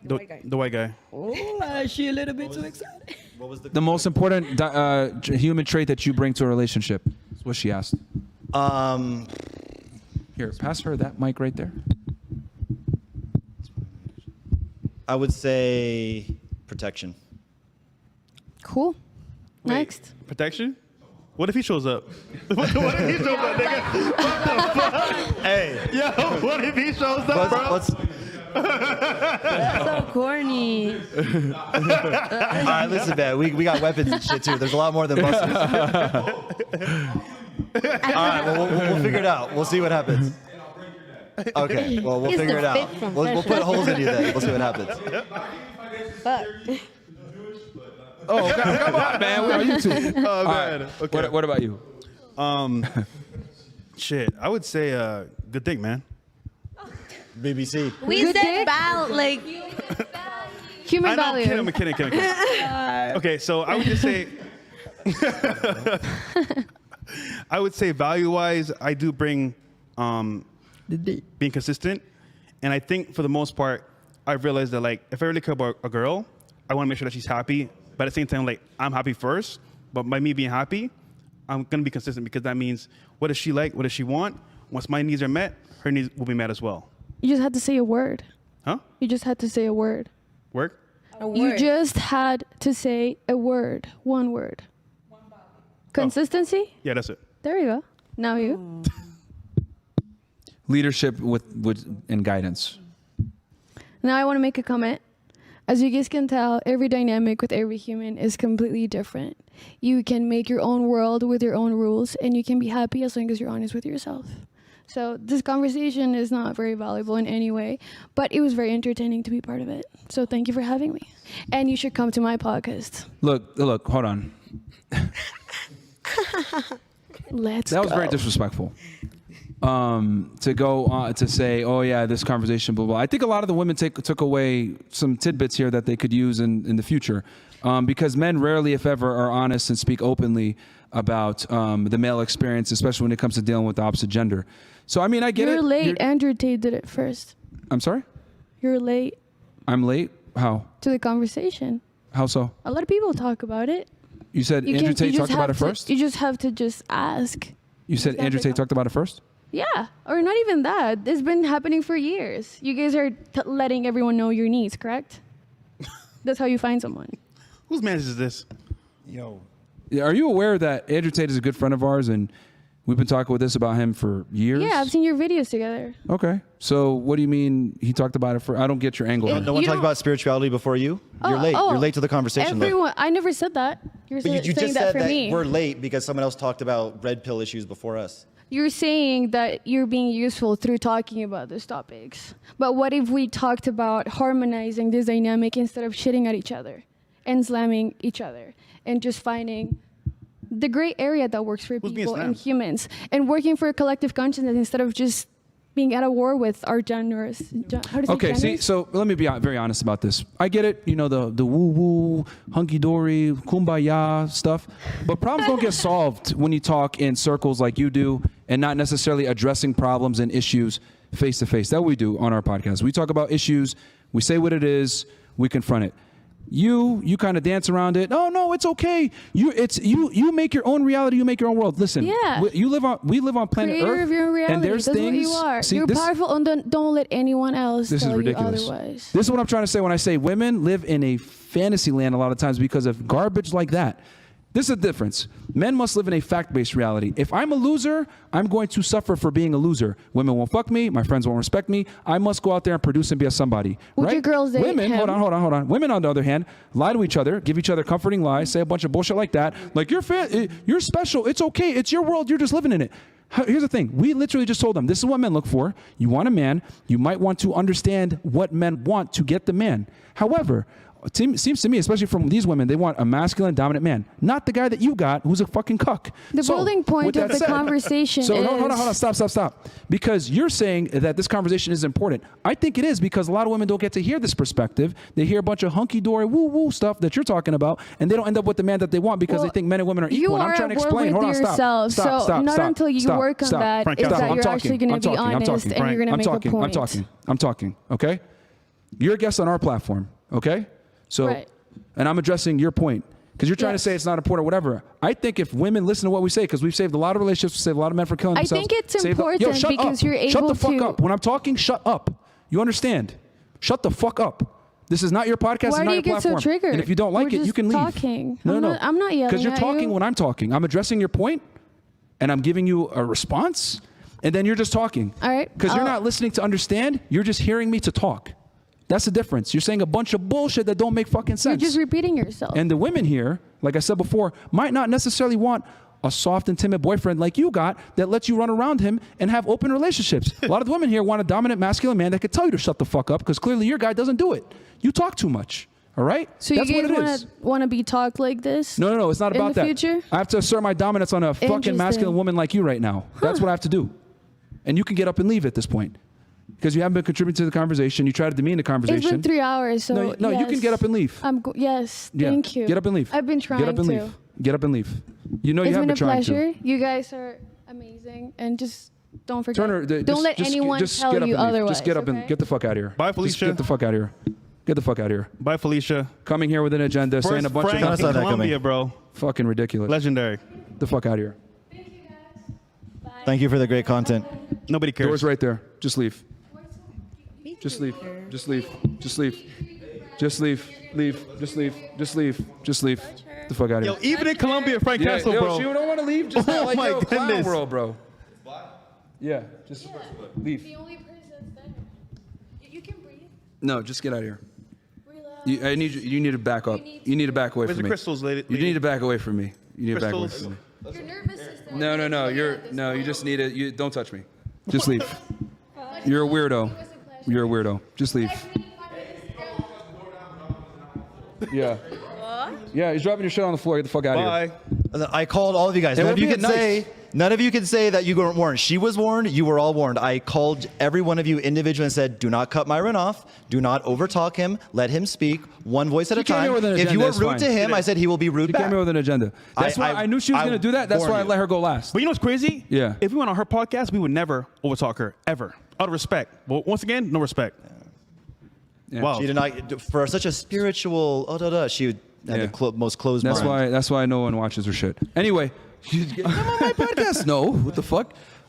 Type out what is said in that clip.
The white guy. Oh, she a little bit too excited. What was The most important human trait that you bring to a relationship? That's what she asked. Here, pass her that mic right there. I would say protection. Cool. Wait, Next. Protection? What if he shows up? What if he shows up, nigga? What the fuck? Hey, Yo, what if he shows up, bro? That's so corny. All right, listen, man. We got weapons and shit too. There's a lot more than busters. All right, well, we'll figure it out. We'll see what happens. Okay, well, we'll He's figure it the out. fit from We'll put holes in you then. We'll see what happens. Fuck. Oh, come on, man. We're on YouTube. Oh, man. Okay. What about you? Shit, I would say good thing, man. BBC. We Good said dick? about like Human I know, value. I'm kidding. Okay, so I would just say, I would say value-wise, I do bring being consistent, and I think for the most part, I've realized that like if I really care about a girl, I want to make sure that she's happy, but at the same time, like I'm happy first. But by me being happy, I'm gonna be consistent because that means what does she like, what does she want? Once my needs are met, her needs will be met as well. You just had to say a word. Huh? You just had to say a word. Work? You just had to say a word. One word. Consistency? Yeah, that's it. There you go. Now you. Leadership with and guidance. Now I want to make a comment. As you guys can tell, every dynamic with every human is completely different. You can make your own world with your own rules, and you can be happy as long as you're honest with yourself. So this conversation is not very valuable in any way, but it was very entertaining to be part of it. So thank you for having me. And you should come to my podcast. Look, hold on. Let's That was go. very disrespectful. To go on to say, oh yeah, this conversation, blah, blah. I think a lot of the women took away some tidbits here that they could use in the future. Because men rarely, if ever, are honest and speak openly about the male experience, especially when it comes to dealing with the opposite gender. So, I mean, I get it. You're late. Andrew Tate did it first. I'm sorry? You're late I'm late? How? to the conversation. How so? A lot of people talk about it. You said You Andrew can- Tate you talked just about it have to- first? You just have to just ask. You said Yeah, Andrew they Tate talked about it first? Yeah, or not even that. It's been happening for years. You guys are letting everyone know your needs, correct? That's how you find someone. Whose man is this? Yo. Yeah, are you aware that Andrew Tate is a good friend of ours and we've been talking with this about him for years? Yeah, I've seen your videos together. Okay. So what do you mean he talked about it for? I don't get your angle. No one You talked don't- about spirituality before you? You're late. You're late to the conversation. though. Everyone, I never said that. You're But you saying just that said for that me. we're late because someone else talked about red pill issues before us. You're saying that you're being useful through talking about these topics. But what if we talked about harmonizing this dynamic instead of shitting at each other and slamming each other and just finding the gray area that works for being people and slammed? humans and working for a collective consciousness instead of just being at a war with our genres. How does Okay, see, so let me be very honest about this. I get it, you know, the woo-woo, hunky-dory, kumbaya stuff, but problems don't get solved when you talk in circles like you do and not necessarily addressing problems and issues face-to-face. That's what we do on our podcast. We talk about issues, we say what it is, we confront it. You kind of dance around it. Oh no, it's okay. You make your own reality. You make your own world. Listen, Yeah. we live on planet creator Earth, of your own reality. and there's That's things. what you are. See, You're this, powerful and don't let anyone else this tell is ridiculous. you otherwise. This is what I'm trying to say when I say women live in a fantasy land a lot of times because of garbage like that. This is the difference. Men must live in a fact-based reality. If I'm a loser, I'm going to suffer for being a loser. Women won't fuck me. My friends won't respect me. I must go out there and produce and be a somebody. Would right? your girls date Women, him? hold on. Women, on the other hand, lie to each other, give each other comforting lies, say a bunch of bullshit like that. Like, you're special. It's okay. It's your world. You're just living in it. Here's the thing. We literally just told them, this is what men look for. You want a man. You might want to understand what men want to get the man. However, it seems to me, especially from these women, they want a masculine, dominant man, not the guy that you got who's a fucking cuck. The building point with of that the conversation so is... hold on, stop. Because you're saying that this conversation is important. I think it is because a lot of women don't get to hear this perspective. They hear a bunch of hunky-dory, woo-woo stuff that you're talking about, and they don't end up with the man that they want because Well, they think men and women are you equal. And are I'm trying to at war explain. with Hold on, yourself. So not until you work on that Frank, is stop. that you're actually going to be honest and you're going to make a point. I'm talking, okay? You're a guest on our platform, okay? So, Right. and I'm addressing your point. Because you're trying to Yes. say it's not important or whatever. I think if women listen to what we say, because we've saved a lot of relationships, we've saved a lot of men from killing I themselves. think it's important Yo, shut because up. you're Shut the able fuck to- up. When I'm talking, shut up. You understand? Shut the fuck up. This is not your podcast. Why it's not do you your get so platform. triggered? And if you don't like We're it, you just can leave. talking. No, I'm no, not- I'm not yelling Because you're at talking you. when I'm talking. I'm addressing your point, and I'm giving you a response, and then you're just talking. All right. Because you're not listening to understand. You're just hearing me to talk. That's the difference. You're saying a bunch of bullshit that don't make fucking sense. You're just repeating yourself. And the women here, like I said before, might not necessarily want a soft and timid boyfriend like you got that lets you run around him and have open relationships. A lot of the women here want a dominant masculine man that could tell you to shut the fuck up because clearly your guy doesn't do it. You talk too much. All right? so That's you what it guys is. want to be talked like this? No, it's not in about the that. future? I have to assert my dominance on a fucking Interesting. masculine woman like you right now. That's what I have to do. And you can get up and leave at this point. Because you haven't been contributing to the conversation. You try to demean the conversation. It's been 3 hours, so No, you can yes. get up and leave. Yes, Yeah. thank you. Get up and leave. I've been trying Get up and to. leave. Get up and leave. You know you It's have been been a trying pleasure. to. You guys are amazing, and just don't forget. Turner, don't let anyone tell get up you and leave. otherwise. Just get up and okay? get the fuck out of here. Bye, Just Felicia. get the fuck out of here. Get the fuck out of here. Bye, Felicia. Coming here with an agenda, saying a First bunch Frank of I in saw that Colombia, coming. bro. fucking ridiculous. Legendary. Get the fuck out of here. Thank you for the great content. Nobody cares. Door's right there. Just leave. Just leave. Just leave. Just leave. Just leave. Leave. Just leave. Just leave. Just leave. Get the fuck out of Yo, here. even in Colombia, Frank Castle, yo, bro. you don't want to leave? Just Oh like, my yo, clown goodness. world, bro. Yeah, just leave. The only person that's there. You can breathe. No, just get out of here. Relax. I need you. You need to back up. You need to back away Where's from the me. crystals, lady? You need to back away from me. You need to back away Crystals. from me. Your nervous system. No. You just need it. You don't touch me. Just leave. You're a weirdo. You're a weirdo. Just leave. Yeah. Yeah, he's dropping your shit on the floor. Get the fuck out of here. Bye. I called all of you guys. It None would of you be can nice. say. None of you can say that you weren't warned. She was warned. You were all warned. I called every one of you individually and said, "Do not cut Myron off. Do not overtalk him. Let him speak. One voice at She a came time. here with an If you agenda, were it's rude fine. to him, I said he will be rude She back." came here with an agenda. That's why I knew she was I going to do that. That's why I warned let you. her go last. But you know what's crazy? Yeah. If we went on her podcast, we would never overtalk her, ever. Out of respect. But once again, no respect. Yeah. Wow. She did not, for such a spiritual, she had Yeah. the most closed That's mind. why no one watches her shit. Anyway, come on my podcast. No, what the fuck?